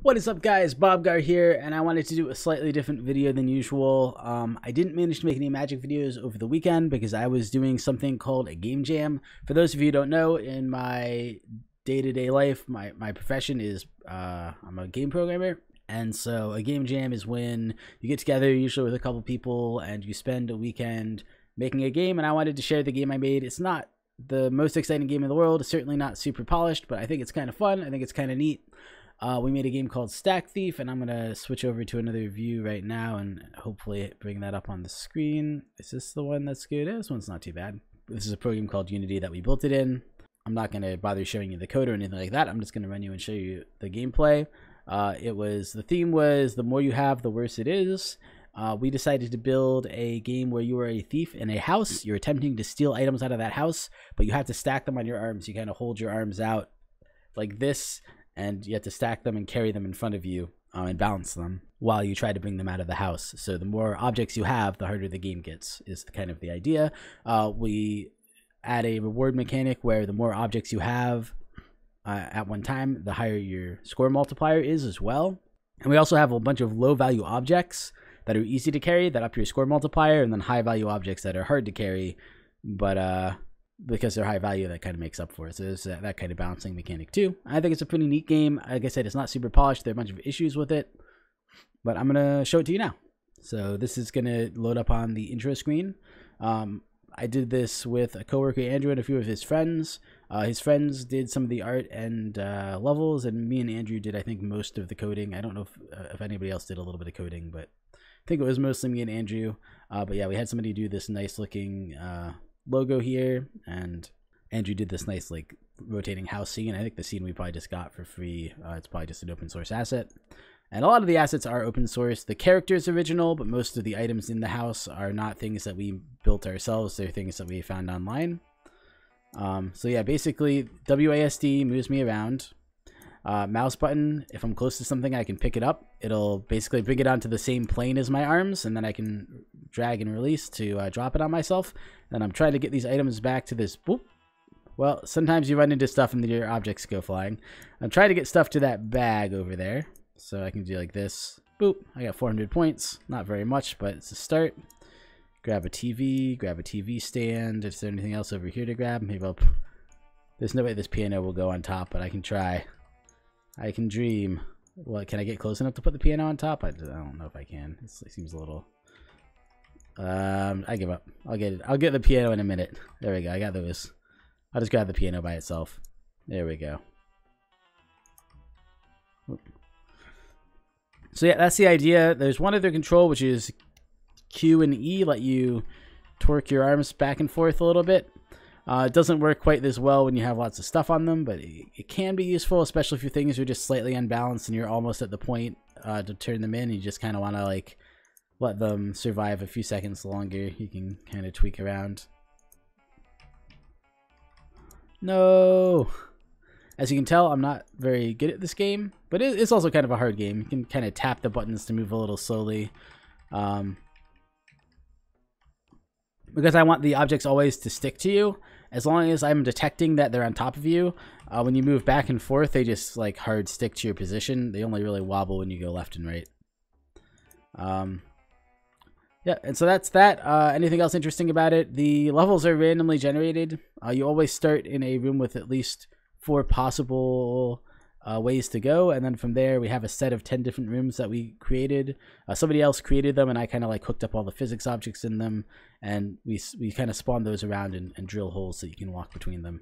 What is up, guys? Bobgar here, and I wanted to do a slightly different video than usual. I didn't manage to make any magic videos over the weekend because I was doing something called a game jam. For those of you who don't know, in my day-to-day life, my profession is I'm a game programmer. And so a game jam is when you get together, usually with a couple people, and you spend a weekend making a game. And I wanted to share the game I made. It's not the most exciting game in the world. It's certainly not super polished, but I think it's kind of fun. I think it's kind of neat. We made a game called Stack Thief, and I'm going to switch over to another view right now and hopefully bring that up on the screen. Is this the one that's good? This one's not too bad. This is a program called Unity that we built it in. I'm not going to bother showing you the code or anything like that. I'm just going to run you and show you the gameplay. The theme was the more you have, the worse it is. We decided to build a game where you are a thief in a house. You're attempting to steal items out of that house, but you have to stack them on your arms. You kind of hold your arms out like this, and you have to stack them and carry them in front of you and balance them while you try to bring them out of the house. So the more objects you have, the harder the game gets, is kind of the idea. We add a reward mechanic where the more objects you have at one time, the higher your score multiplier is as well. And we also have a bunch of low value objects that are easy to carry that up your score multiplier, and then high value objects that are hard to carry, but because they're high value, that kind of makes up for it. So there's that kind of balancing mechanic too. I think it's a pretty neat game. Like I said, it's not super polished. There are a bunch of issues with it, but I'm going to show it to you now. So this is going to load up on the intro screen. I did this with a coworker, Andrew, and a few of his friends. His friends did some of the art and levels, and me and Andrew did, I think, most of the coding. I don't know if anybody else did a little bit of coding, but I think it was mostly me and Andrew. But yeah, we had somebody do this nice looking logo here, and Andrew did this nice like rotating house scene. I think the scene we probably just got for free. It's probably just an open source asset, and a lot of the assets are open source. The character is original, but most of the items in the house are not things that we built ourselves. They're things that we found online. So yeah, basically WASD moves me around. Mouse button, if I'm close to something, I can pick it up. It'll basically bring it onto the same plane as my arms, and then I can drag and release to drop it on myself. And I'm trying to get these items back to this. Whoop. Well, sometimes you run into stuff and your objects go flying. I'm trying to get stuff to that bag over there. So I can do like this. Boop. I got 400 points. Not very much, but it's a start. Grab a TV stand. Is there anything else over here to grab? Maybe I'll... There's no way this piano will go on top, but I can try. I can dream. Well, can I get close enough to put the piano on top? I don't know if I can. It seems a little... I give up. I'll get it. I'll get the piano in a minute. There we go. I got those. I'll just grab the piano by itself. There we go. So yeah, that's the idea. There's one other control, which is Q and E, let you torque your arms back and forth a little bit. It doesn't work quite this well when you have lots of stuff on them, but it can be useful, especially if your things are just slightly unbalanced and you're almost at the point to turn them in. And you just kind of want to like let them survive a few seconds longer. You can kind of tweak around. No! As you can tell, I'm not very good at this game, but it's also kind of a hard game. You can kind of tap the buttons to move a little slowly. Because I want the objects always to stick to you. As long as I'm detecting that they're on top of you, when you move back and forth, they just like hard stick to your position. They only really wobble when you go left and right. Yeah, and so that's that. Anything else interesting about it? The levels are randomly generated. You always start in a room with at least 4 possible ways to go, and then from there we have a set of 10 different rooms that we created. Somebody else created them, and I kind of like hooked up all the physics objects in them, and we kind of spawn those around and drill holes so you can walk between them.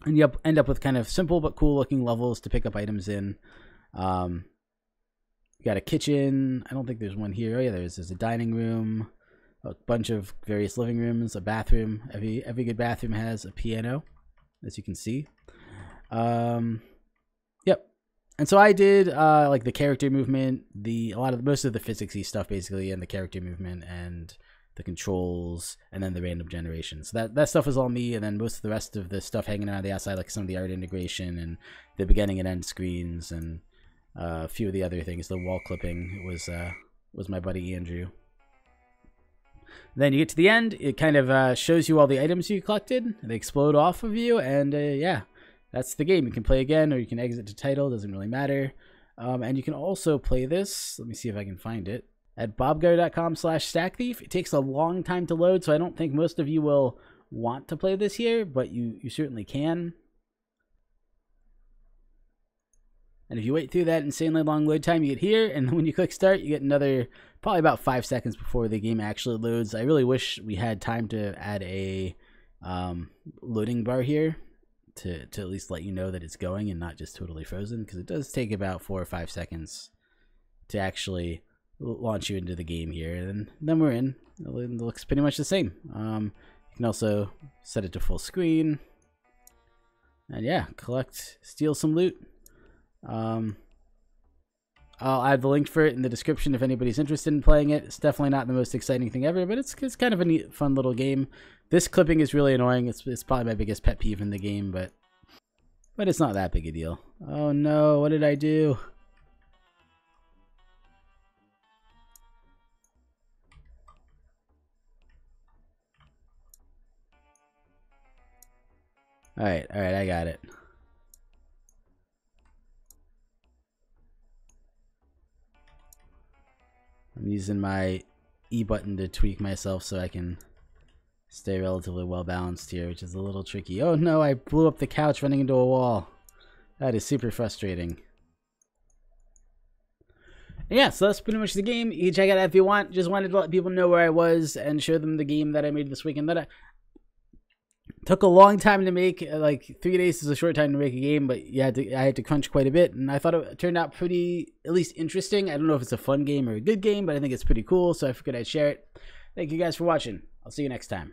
And you end up with kind of simple but cool looking levels to pick up items in. You got a kitchen. I don't think there's one here. Oh yeah, there's a dining room, a bunch of various living rooms, a bathroom. Every good bathroom has a piano, as you can see. Yep. And so I did like the character movement, most of the physicsy stuff basically, and the character movement and the controls, and then the random generation. So that stuff is all me, and then most of the rest of the stuff hanging around the outside, like some of the art integration and the beginning and end screens, and a few of the other things. The wall clipping was my buddy Andrew. Then you get to the end, it kind of shows you all the items you collected. They explode off of you, and yeah, that's the game. You can play again, or you can exit to title. Doesn't really matter. And you can also play this. Let me see if I can find it at bobgar.com/stackthief. It takes a long time to load, so I don't think most of you will want to play this here, but you certainly can. And if you wait through that insanely long load time, you get here, and then when you click start, you get another probably about 5 seconds before the game actually loads. I really wish we had time to add a loading bar here to at least let you know that it's going and not just totally frozen, because it does take about 4 or 5 seconds to actually launch you into the game here. And then we're in. It looks pretty much the same. You can also set it to full screen. And yeah, steal some loot. I'll add the link for it in the description if anybody's interested in playing it. It's definitely not the most exciting thing ever, but it's kind of a neat, fun little game. This clipping is really annoying. It's probably my biggest pet peeve in the game, but it's not that big a deal. Oh no, what did I do? Alright, I got it. I'm using my E button to tweak myself so I can stay relatively well balanced here, which is a little tricky. Oh no, I blew up the couch running into a wall. That is super frustrating. And yeah, so that's pretty much the game. You can check it out if you want. Just wanted to let people know where I was and show them the game that I made this weekend. That took a long time to make. Like 3 days is a short time to make a game, but I had to crunch quite a bit, and I thought it turned out pretty, at least interesting. I don't know if it's a fun game or a good game, but I think it's pretty cool, so I figured I'd share it. Thank you guys for watching. I'll see you next time.